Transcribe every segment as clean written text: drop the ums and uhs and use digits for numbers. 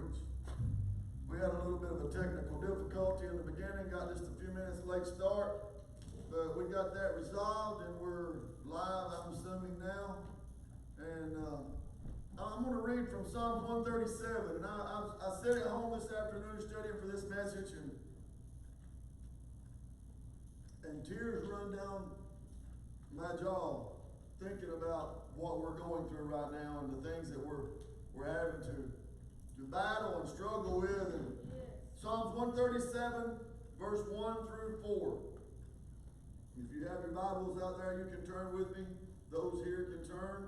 preach. We had a little bit of a technical difficulty in the beginning, got just a few minutes late start, but we got that resolved and we're live, I'm assuming now. And I'm going to read from Psalms 137. And I sat at home this afternoon studying for this message, and tears run down my jaw thinking about what we're going through right now and the things that we're having to battle and struggle with. And Psalms 137, verse 1 through 4. If you have your Bibles out there, you can turn with me. Those here can turn.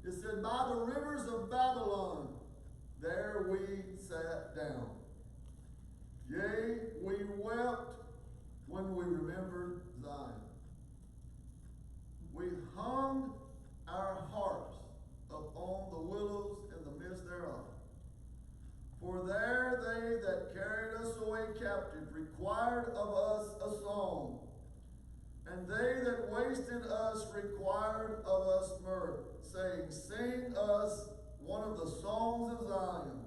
It said, by the rivers of Babylon, there we sat down. Yea, we wept when we remembered Zion. We hung our harps upon the willows in the midst thereof. For there they that carried us away captive required of us a song, and they that wasted us required of us mirth, saying, sing us one of the songs of Zion.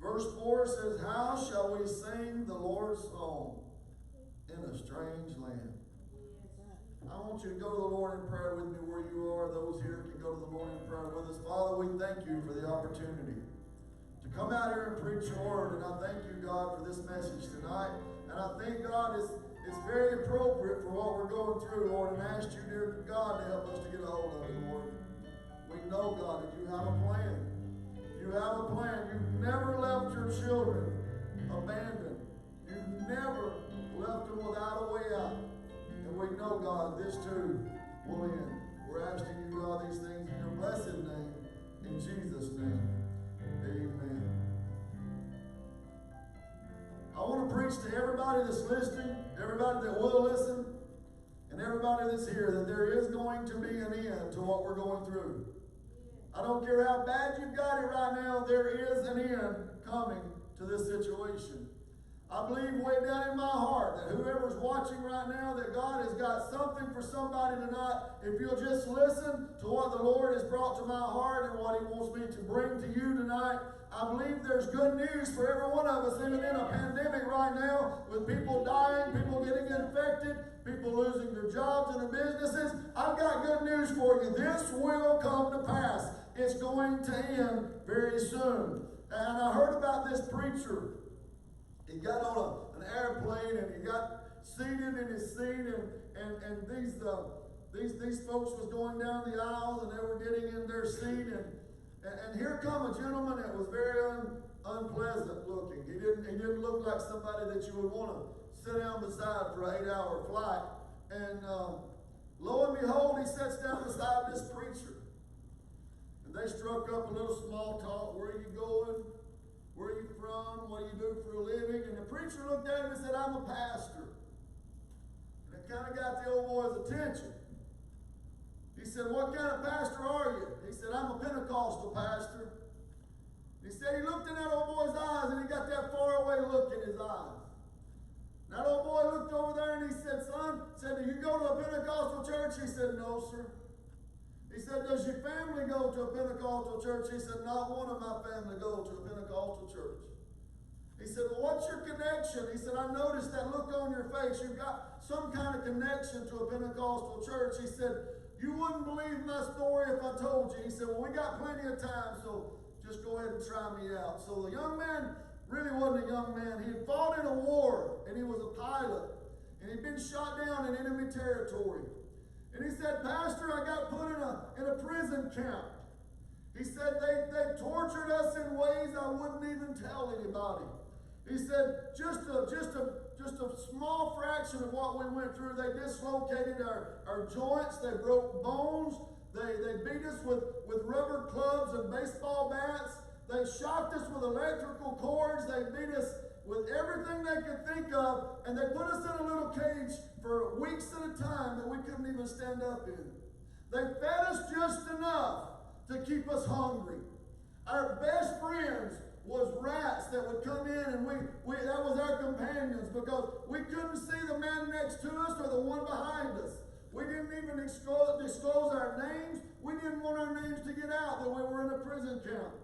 Verse 4 says, how shall we sing the Lord's song in a strange land? I want you to go to the Lord in prayer with me where you are. Those here can go to the Lord in prayer with us. Father, we thank you for the opportunity to come out here and preach your word. And I thank you, God, for this message tonight. And I think, God, it's very appropriate for what we're going through, Lord. And I ask you, dear God, to help us to get a hold of it, Lord. We know, God, that you have a plan. You have a plan. You've never left your children abandoned. You've never left them without a way out. And we know, God, this too will end. We're asking you, God, these things in your blessed name. In Jesus' name. Amen. I want to preach to everybody that's listening, everybody that will listen, and everybody that's here that there is going to be an end to what we're going through. I don't care how bad you've got it right now, there is an end coming to this situation. I believe way down in my heart that whoever's watching right now, that God has got something for somebody tonight. If you'll just listen to what the Lord has brought to my heart and what he wants me to bring to you tonight, I believe there's good news for every one of us, even in a pandemic right now, with people dying, people getting infected, people losing their jobs and their businesses. I've got good news for you. This will come to pass. It's going to end very soon. And I heard about this preacher. He got on an airplane and he got seated in his seat, and these folks was going down the aisle and they were getting in their seat, and here come a gentleman that was very unpleasant looking. He didn't look like somebody that you would want to sit down beside for an 8-hour flight. And lo and behold, he sits down beside this preacher, and they struck up a little small talk. Where are you going? Where are you from? What do you do for a living? And the preacher looked at him and said, I'm a pastor. And it kind of got the old boy's attention. He said, what kind of pastor are you? He said, I'm a Pentecostal pastor. He said he looked in that old boy's eyes, and he got that faraway look in his eyes. And that old boy looked over there and he said, son, do you go to a Pentecostal church? He said, no, sir. He said, does your family go to a Pentecostal church? He said, not one of my family go to a Pentecostal church. He said, well, what's your connection? He said, I noticed that look on your face. You've got some kind of connection to a Pentecostal church. He said, you wouldn't believe my story if I told you. He said, well, we got plenty of time, so just go ahead and try me out. So the young man really wasn't a young man. He had fought in a war, and he was a pilot, and he'd been shot down in enemy territory. And he said, Pastor, I got put in a prison camp. He said, they tortured us in ways I wouldn't even tell anybody. He said, just a small fraction of what we went through. They dislocated our joints. They broke bones. They beat us with rubber clubs and baseball bats. They shocked us with electrical cords. They beat us with everything they could think of, and they put us in a little cage for weeks at a time that we couldn't even stand up in. They fed us just enough to keep us hungry. Our best friends was rats that would come in, and that was our companions, because we couldn't see the man next to us or the one behind us. We didn't even disclose our names. We didn't want our names to get out that we were in a prison camp.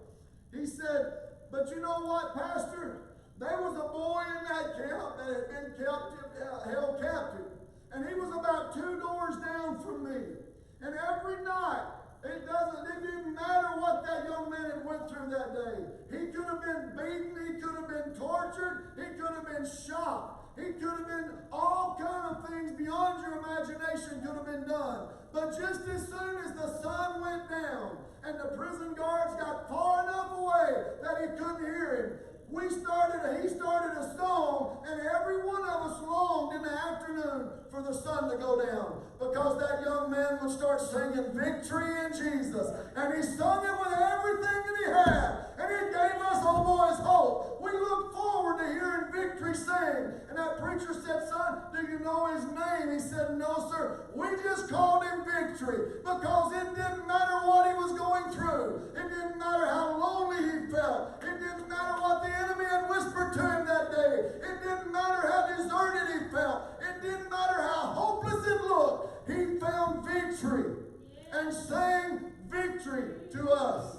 He said, But you know what, Pastor? There was a boy in that camp that had been held captive. And he was about 2 doors down from me. And every night, it didn't matter what that young man had went through that day. He could have been beaten, he could have been tortured, he could have been shot. He could have been all kind of things beyond your imagination could have been done. But just as soon as the sun went down and the prison guards got far enough away that he couldn't hear him, he started a song, and every one of us longed in the afternoon for the sun to go down, because that young man would start singing victory in Jesus. And he sung it with everything that he had, and it gave us, old boys, hope. We look forward to hearing victory sing. And that preacher said, son, do you know his name? He said, no, sir. We just called him Victory, because it didn't matter what he was going through. It didn't matter how lonely he felt. It didn't matter what the enemy had whispered to him that day. It didn't matter how deserted he felt. It didn't matter how hopeless it looked. He found victory and sang victory to us.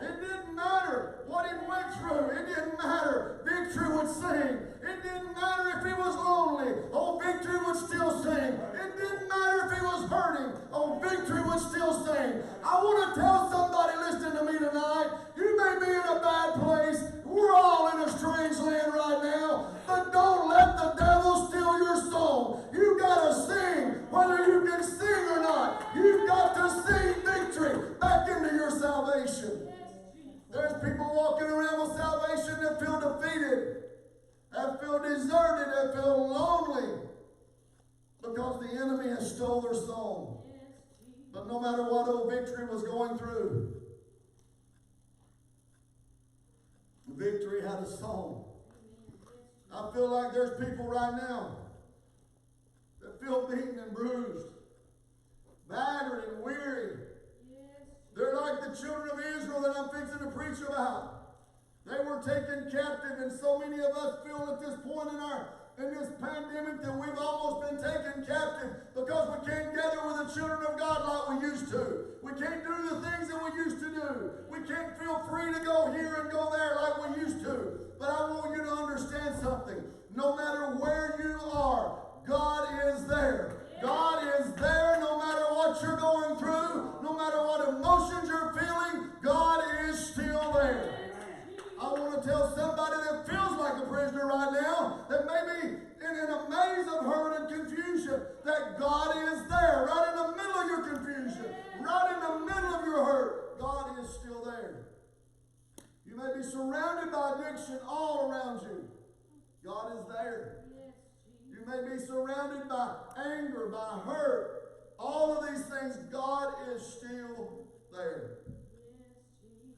It didn't matter what he went through. It didn't matter. Victory would sing. It didn't matter if he was lonely. Oh, Victory would still sing. It didn't matter if he was hurting. Oh, Victory would still sing. I want to tell somebody listening to me tonight, you may be in a bad place. We're all in a strange land right now. But don't let the devil steal your song. You got to sing, whether you can sing or not. You've got to sing victory back into your salvation. There's people walking around with salvation that feel defeated, that feel deserted, that feel lonely, because the enemy has stole their song. But no matter what old Victory was going through, Victory had a song. I feel like there's people right now that feel beaten and bruised, battered and weary. They're like the children of Israel that I'm fixing to preach about. They were taken captive, and so many of us feel at this point in this pandemic that we've almost been taken captive, because we can't gather with the children of God like we used to. We can't do the things that we used to do. We can't feel free to go here and go there like we used to. But I want you to understand something. No matter where you are, God is there. God is there no matter what you're going through, no matter what emotions you're feeling, God is still there. I want to tell somebody that feels like a prisoner right now, that may be in a maze of hurt and confusion, that God is there, right in the middle of your confusion, right in the middle of your hurt. God is still there. You may be surrounded by addiction all around you. God is there. You may be surrounded by anger, by hurt. All of these things, God is still there.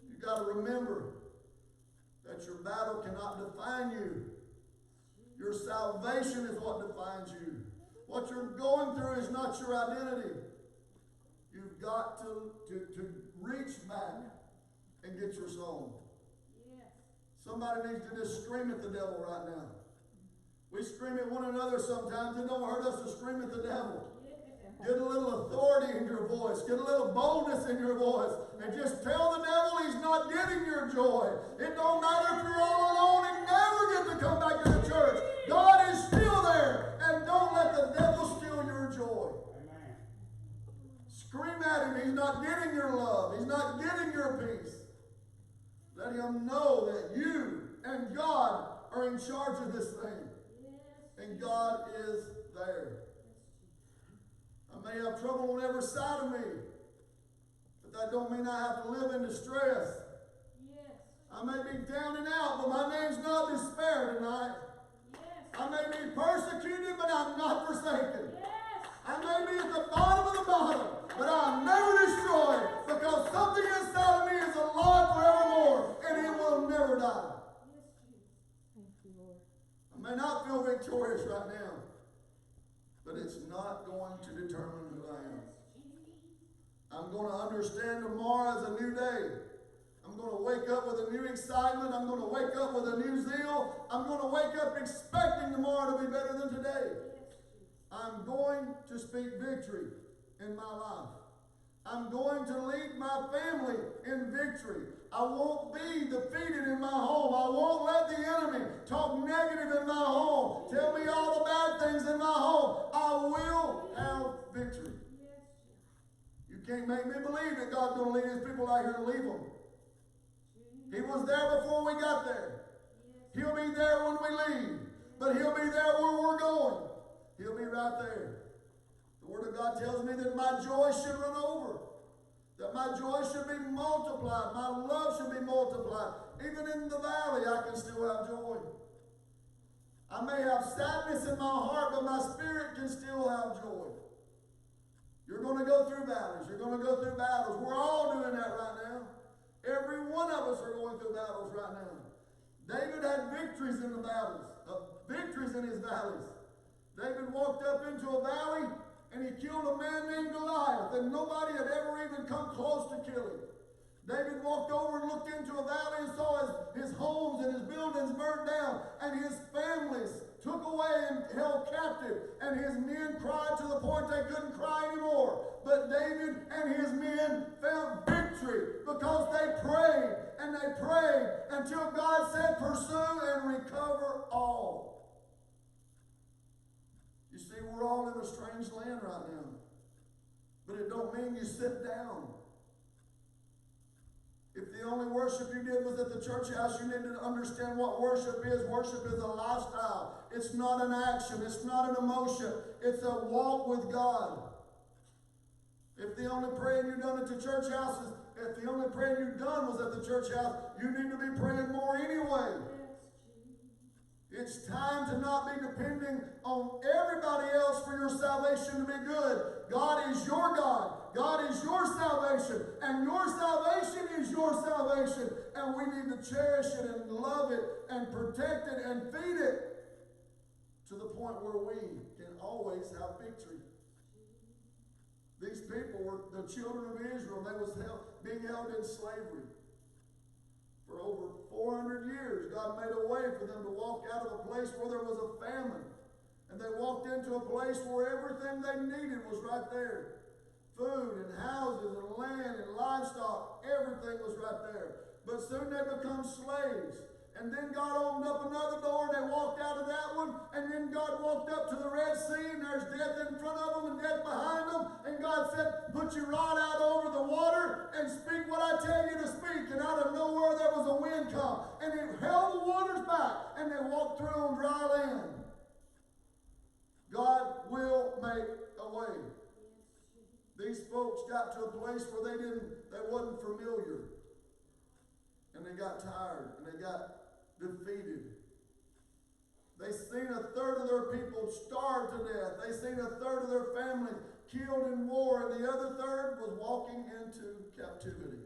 You got to remember that your battle cannot define you. Your salvation is what defines you. What you're going through is not your identity. You've got to reach back and get your soul. Somebody needs to just scream at the devil right now. We scream at one another sometimes. It don't hurt us to scream at the devil. Get a little authority in your voice. Get a little boldness in your voice. And just tell the devil he's not getting your joy. It don't matter if you're all alone and never get to come back to the church. God is still there. And don't let the devil steal your joy. Amen. Scream at him. He's not getting your love. He's not getting your peace. Let him know that you and God are in charge of this thing. And God is there. I may have trouble on every side of me, but that don't mean I have to live in distress. I may be down and out, but my name's not despair tonight. I may be persecuted, but I'm not forsaken. I may be at the bottom of the bottom, but I'm never destroyed, because something inside of me is alive forevermore, and it will never die. I may not feel victorious right now, but it's not going to determine who I am. I'm going to understand tomorrow as a new day. I'm going to wake up with a new excitement. I'm going to wake up with a new zeal. I'm going to wake up expecting tomorrow to be better than today. I'm going to speak victory in my life. I'm going to lead my family in victory. I won't be defeated in my home. I won't let the enemy talk negative in my home. Tell me all the bad things in my home. I will have victory. You can't make me believe that God's going to lead his people out here to leave them. He was there before we got there. He'll be there when we leave. But he'll be there where we're going. He'll be right there. The Word of God tells me that my joy should run over. That my joy should be multiplied. My love should be multiplied. Even in the valley, I can still have joy. I may have sadness in my heart, but my spirit can still have joy. You're going to go through valleys. You're going to go through battles. We're all doing that right now. Every one of us are going through battles right now. David had victories in the battles, victories in his valleys. David walked up into a valley and he killed a man named Goliath, and nobody had ever even come close to kill him. David walked over and looked into a valley and saw his homes and his buildings burned down, and his families took away and held captive, and his men cried to the point they couldn't cry anymore. But David and his men found victory because they prayed, and they prayed until God said, pursue and recover all. You see, we're all in a strange land right now. But it don't mean you sit down. If the only worship you did was at the church house, you need to understand what worship is. Worship is a lifestyle. It's not an action. It's not an emotion. It's a walk with God. If the only praying you've done at the church house is, if the only praying you've done was at the church house, you need to be praying more anyway. It's time to not be depending on everybody else for your salvation to be good. God is your God. God is your salvation. And your salvation is your salvation. And we need to cherish it and love it and protect it and feed it to the point where we can always have victory. These people were the children of Israel. They was being held in slavery. For over 400 years, God made a way for them to walk out of a place where there was a famine. And they walked into a place where everything they needed was right there. Food and houses and land and livestock, everything was right there. But soon they become slaves. And then God opened up another door and they walked out of that one. And then God walked up to the Red Sea and there's death in front of them and death behind them. And God said, put your rod out over the water and speak what I tell you to speak. And out of nowhere there was a wind come. And it held the waters back and they walked through on dry land. God will make a way. These folks got to a place where they wasn't familiar. And they got tired and they got defeated. They seen a third of their people starved to death. They seen a third of their families killed in war, and the other third was walking into captivity.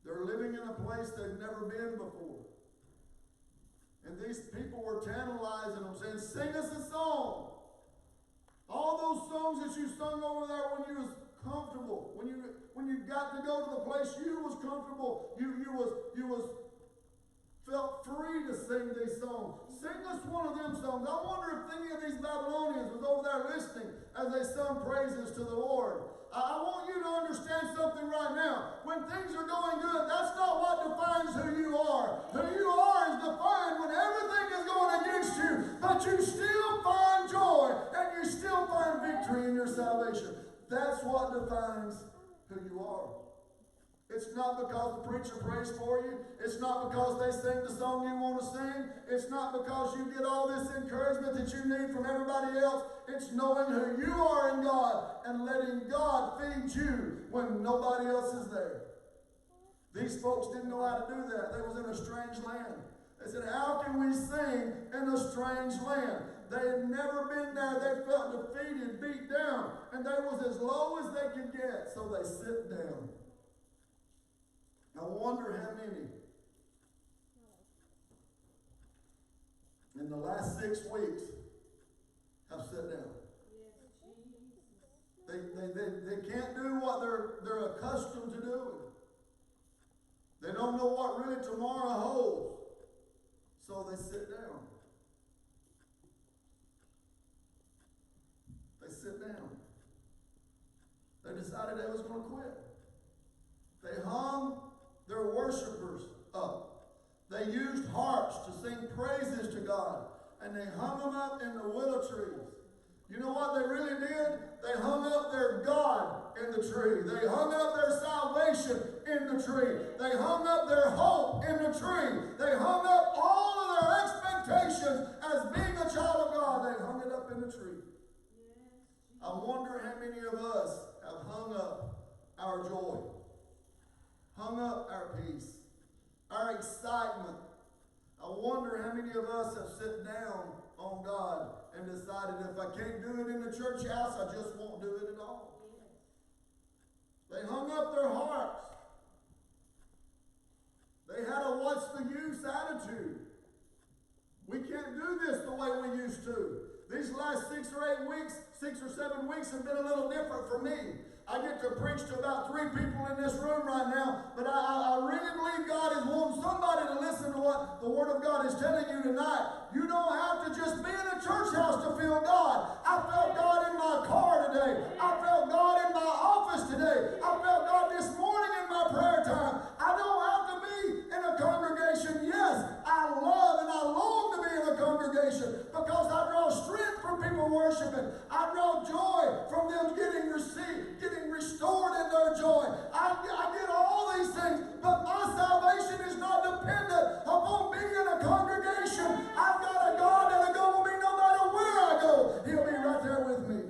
They're living in a place they've never been before. And these people were tantalizing them, saying, sing us a song. All those songs that you sung over there when you was comfortable, when you got to go to the place you was comfortable, you was felt free to sing these songs. Sing us one of them songs. I wonder if any of these Babylonians was over there listening as they sung praises to the Lord. I want you to understand something right now. When things are going good, that's not what defines who you are. Who you are is defined when everything is going against you, but you still find joy and you still find victory in your salvation. That's what defines who you are. It's not because the preacher prays for you. It's not because they sing the song you want to sing. It's not because you get all this encouragement that you need from everybody else. It's knowing who you are in God and letting God feed you when nobody else is there. These folks didn't know how to do that. They was in a strange land. They said, how can we sing in a strange land? They had never been there. They felt defeated, beat down, and they was as low as they could get. So they sit down. I wonder how many in the last 6 weeks have sat down. They can't do what they're accustomed to doing. They don't know what really tomorrow holds. So they sit down. They sit down. They They decided they was going to quit. They hung their worshipers up. They used harps to sing praises to God. And they hung them up in the willow trees. You know what they really did? They hung up their God in the tree. They hung up their salvation in the tree. They hung up their hope in the tree. They hung up all of their expectations as being a child of God. They hung it up in the tree. I wonder how many of us have hung up our joy, hung up our peace, our excitement. I wonder how many of us have sit down on God and decided, if I can't do it in the church house, I just won't do it at all. They hung up their hearts. They had a what's the use attitude. We can't do this the way we used to. These last 6 or 7 weeks have been a little different for me. I get to preach to about 3 people in this room right now, but I really believe God is wanting somebody to listen to what the Word of God is telling you tonight. You don't have to just be in a church house to feel God. I felt God in my car today. I felt God in my office today. I felt God this morning in my prayer time. I don't have to be in a congregation. Yes, I love and I long to be in a congregation because I draw strength from people worshiping. I draw joy from them getting restored in their joy. I get all these things, but my salvation is not dependent upon being in a congregation. I've got a God that'll go with me no matter where I go. He'll be right there with me.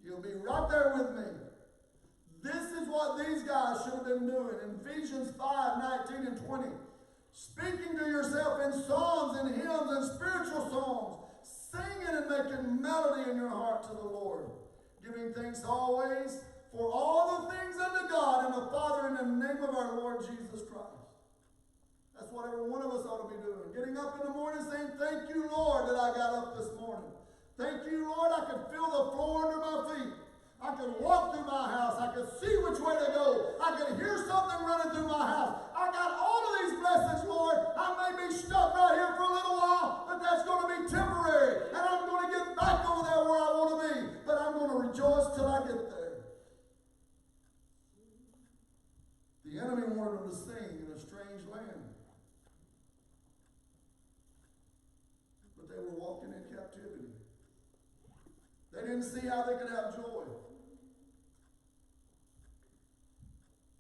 He'll be right there with me. This is what these guys should have been doing. In Ephesians 5:19 and 20. Speaking to yourself in psalms and hymns and spiritual songs, singing and making melody in your heart to the Lord, giving thanks always for all the things unto God and the Father in the name of our Lord Jesus Christ. That's what every one of us ought to be doing. Getting up in the morning saying, thank you, Lord, that I got up this morning. Thank you, Lord, I could feel the floor under my feet. I could walk through my house. I could see which way to go. I could hear something running through my house. I got all of these blessings, Lord. I may be stuck right here for a little while, but that's going to be temporary. And I'm going to get back over there where I want to be. But I'm going to rejoice till I get there. The enemy wanted them to sing in a strange land. But they were walking in captivity. They didn't see how they could have joy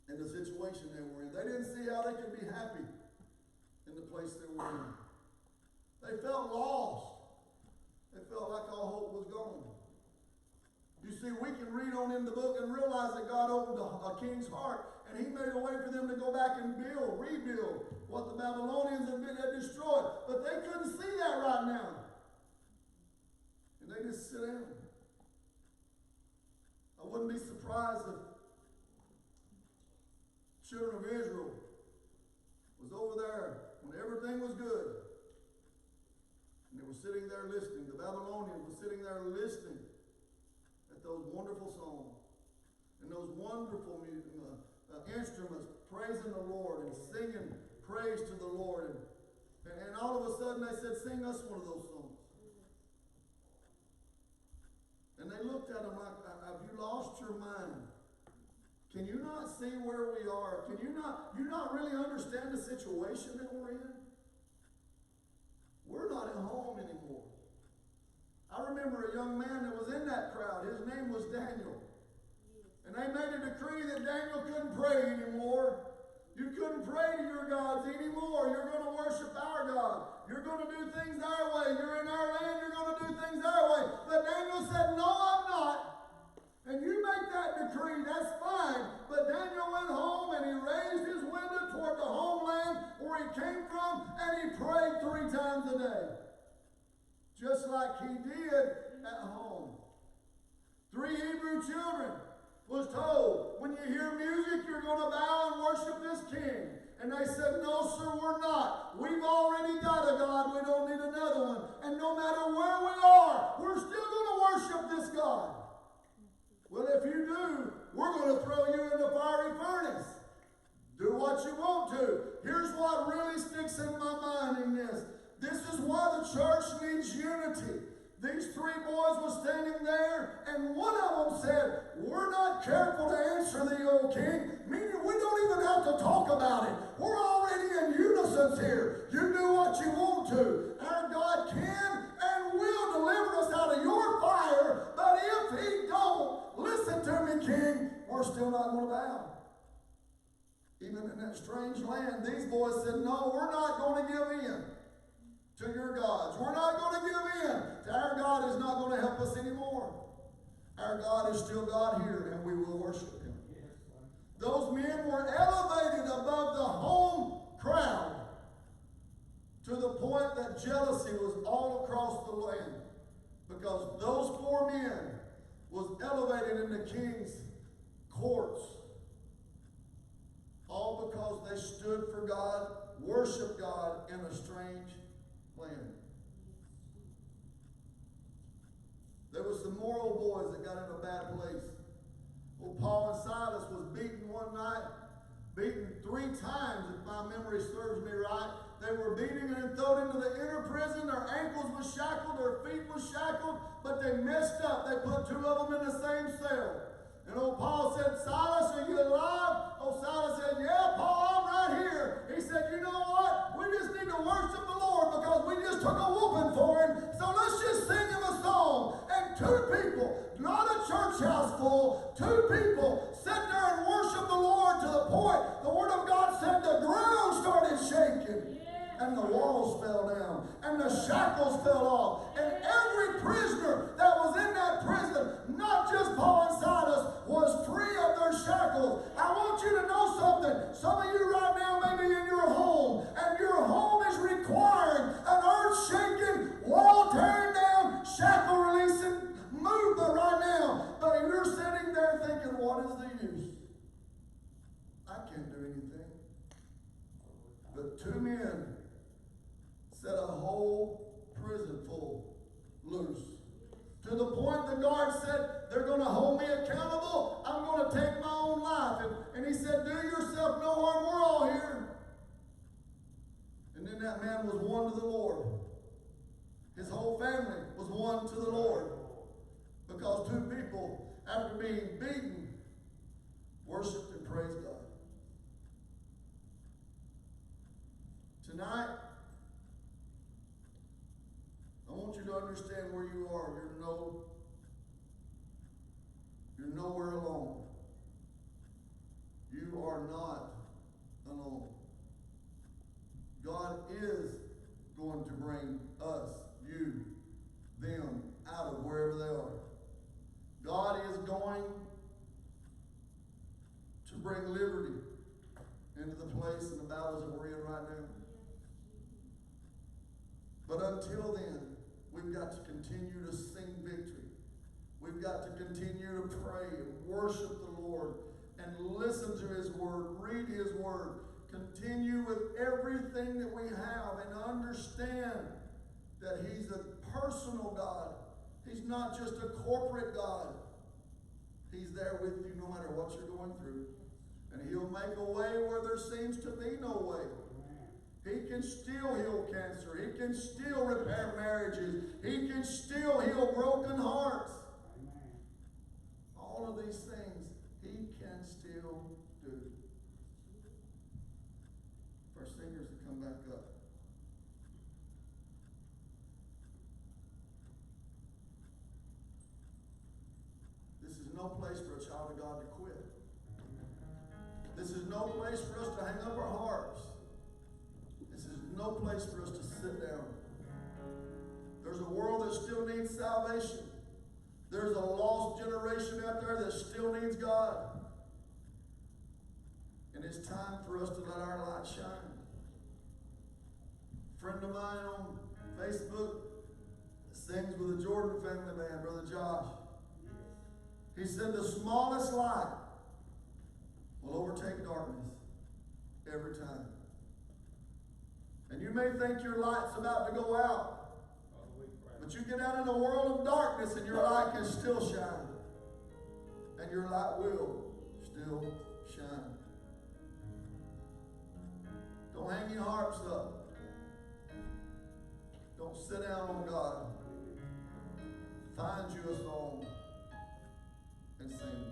in the situation they were in. They didn't see how they could be happy in the place they were in. They felt lost. They felt like all hope was gone. You see, we can read on in the book and realize that God opened a king's heart, and he made a way for them to go back and rebuild what the Babylonians had destroyed. But they couldn't see that right now. And they just sit down. I wouldn't be surprised if children of Israel was over there when everything was good. And they were sitting there listening. The Babylonians were sitting there listening at those wonderful songs and those wonderful instruments praising the Lord and singing praise to the Lord. And all of a sudden they said, sing us one of those songs. And they looked at him like, have you lost your mind? Can you not see where we are? Can you not really understand the situation that we're in? We're not at home anymore. I remember a young man that was in that crowd. His name was Daniel. And they made a decree that Daniel couldn't pray anymore. You couldn't pray to your gods anymore. You're going to worship our God. You're going to do things our way. You're in our land. You're going to do things our way. But Daniel said, no, I'm not. And you make that decree, that's fine. But Daniel went home and he raised his window toward the homeland where he came from, and he prayed 3 times a day. Just like he did at home. 3 Hebrew children was told, when you hear music, you're going to bow and worship this king. And they said, no, sir, we're not. We've already got a God. We don't need another one. And no matter where we are, we're still going to worship this God. Well, if you do, we're going to throw you in the fiery furnace. Do what you want to. Here's what really sticks in my mind in this. This is why the church needs unity. These 3 boys were standing there, and one of them said, we're not careful to answer thee, O king. Meaning we don't even have to talk about it. We're already in unison here. You do what you want to. Our God can and will deliver us out of your fire. But if he don't, listen to me, king, we're still not going to bow. Even in that strange land, these boys said, no, we're not going to give in to your gods. We're not going to give in. Our God is not going to help us anymore. Our God is still God here, and we will worship him. Those men were elevated above the home crowd to the point that jealousy was all across the land, because those 4 men was elevated in the king's courts, all because they stood for God, worshiped God in a strange land. There was some moral boys that got in a bad place. Well, Paul and Silas was beaten one night, beaten 3 times, if my memory serves me right. They were beating and thrown into the inner prison. Their ankles were shackled, their feet were shackled, but they messed up. They put 2 of them in the same cell. And old Paul said, Silas, are you alive? Old Silas said, yeah, Paul, I'm right here. He said, you know what? We just need to worship the Lord because we just took a whooping for him. So let's just sing him a song. And 2 people, not a church house full, 2 people sat there and worshiped the Lord to the point the Word of God said the ground started shaking. And the walls fell down, and the shackles fell off, and every prisoner that was in that prison, not just Paul and Silas, was free of their shackles. I want you to know something. Some of you right now may be in your home, and your home is requiring an earth-shaking, wall-tearing down, shackle-releasing movement right now. But you're sitting there thinking, what is the use? I can't do anything. But 2 men set a whole prison full loose. To the point the guard said, they're going to hold me accountable. I'm going to take my own life. And he said, do yourself no harm. We're all here. And then that man was won to the Lord. His whole family was won to the Lord. Because 2 people, after being beaten, worshiped and praised God. Tonight, I want you to understand where you are. You're nowhere alone. You are not alone. God is going to bring us, you, them, out of wherever they are. God is going to bring liberty into the place and the battles that we're in right now. But until then, we've got to continue to sing victory. We've got to continue to pray and worship the Lord and listen to his word, read his word, continue with everything that we have and understand that he's a personal God. He's not just a corporate God. He's there with you no matter what you're going through. And he'll make a way where there seems to be no way. He can still heal cancer. He can still repair marriages. He can still heal broken hearts. All of these things he can still do. For our singers to come back up. This is no place for a child of God to quit. This is no place for us to hang up our harps. This is no place for us to sit down. There's a world that still needs salvation. There's a lost generation out there that still needs God. And it's time for us to let our light shine. A friend of mine on Facebook sings with the Jordan family band, Brother Josh. He said the smallest light will overtake darkness every time. And you may think your light's about to go out, but you get out in a world of darkness and your light can still shine. And your light will still shine. Don't hang your harps up. Don't sit down on God. Find you a song and sing.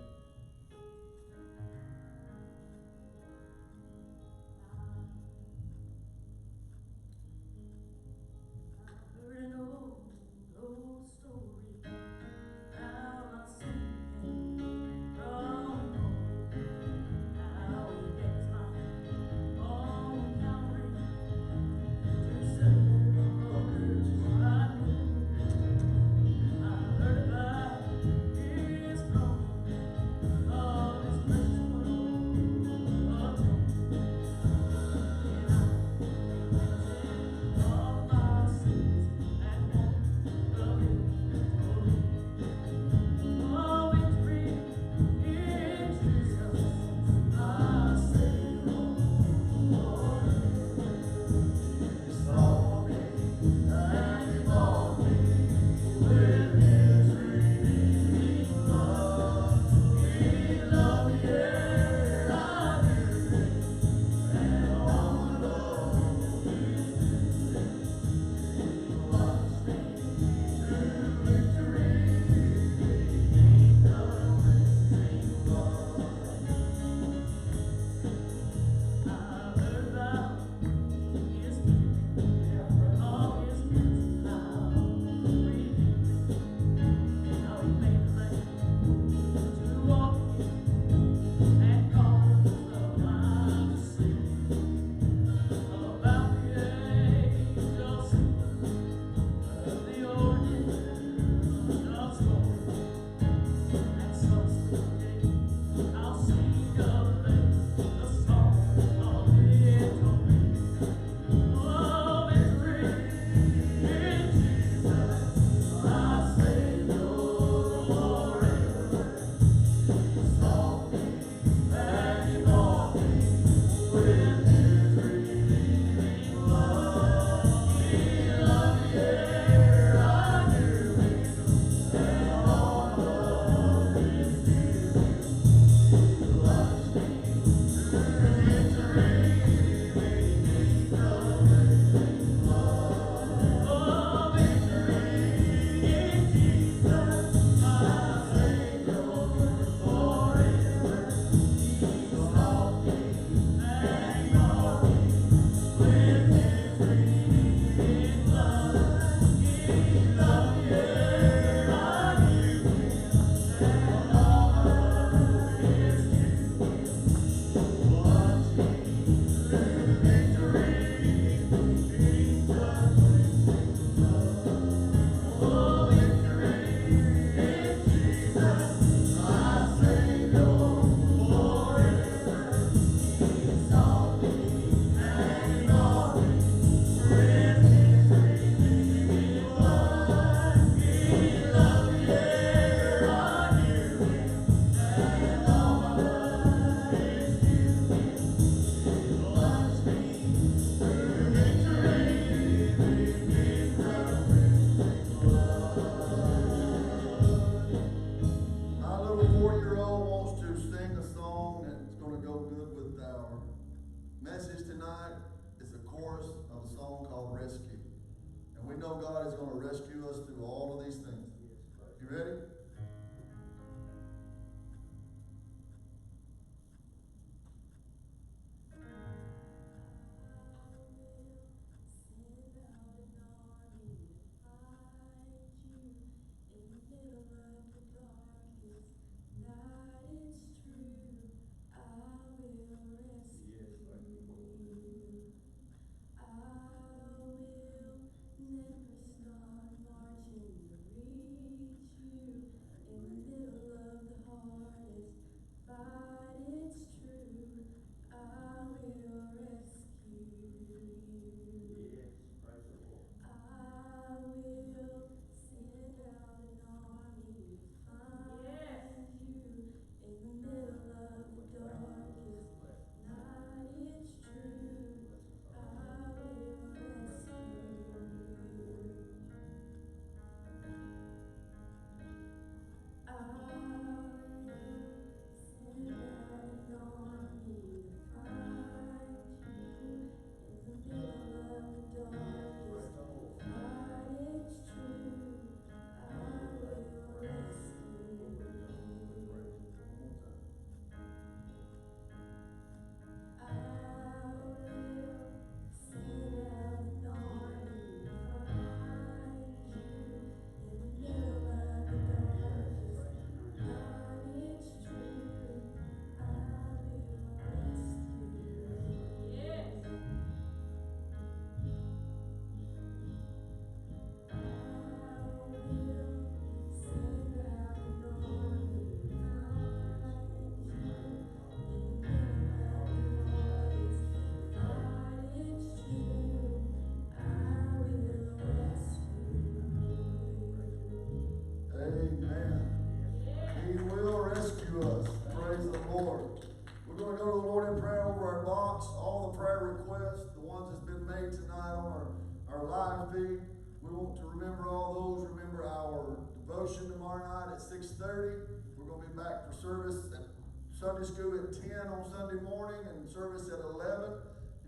We're going to go to the Lord in prayer over our box, all the prayer requests, the ones that's been made tonight on our live feed. We want to remember all those. Remember our devotion tomorrow night at 6:30. We're going to be back for service at Sunday school at 10 on Sunday morning and service at 11.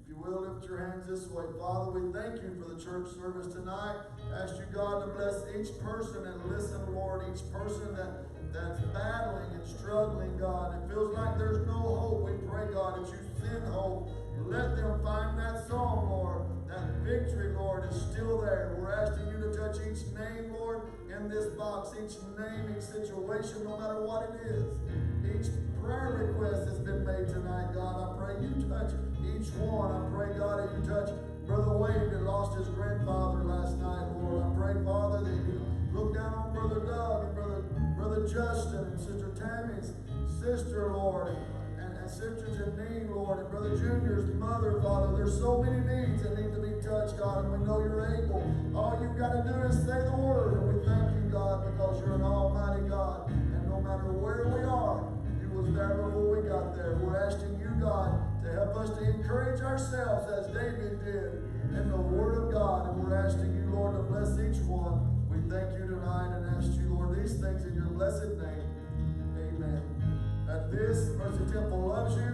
If you will, lift your hands this way. Father, we thank you for the church service tonight. Ask you, God, to bless each person and listen, Lord, each person that's battling and struggling, God. It feels like there's no hope. We pray, God, that you send hope. Let them find that song, Lord. That victory, Lord, is still there. We're asking you to touch each name, Lord, in this box, each name, each situation, no matter what it is. Each prayer request that's been made tonight, God, I pray you touch each one. I pray, God, that you touch Brother Wade that lost his grandfather last night, Lord. I pray, Father, that you look down on Brother Doug and Brother Justin and Sister Tammy's sister, Lord, and Sister Janine, Lord, and Brother Junior's mother, Father. There's so many needs that need to be touched, God, and we know you're able. All you've got to do is say the word, and we thank you, God, because you're an almighty God, and no matter where we are, you was there before we got there. We're asking you, God, to help us to encourage ourselves as David did in the Word of God, and we're asking you, Lord, to bless each one. We thank you tonight and ask you, Lord, these things in your blessed name. Amen. At this, Mercy Temple loves you.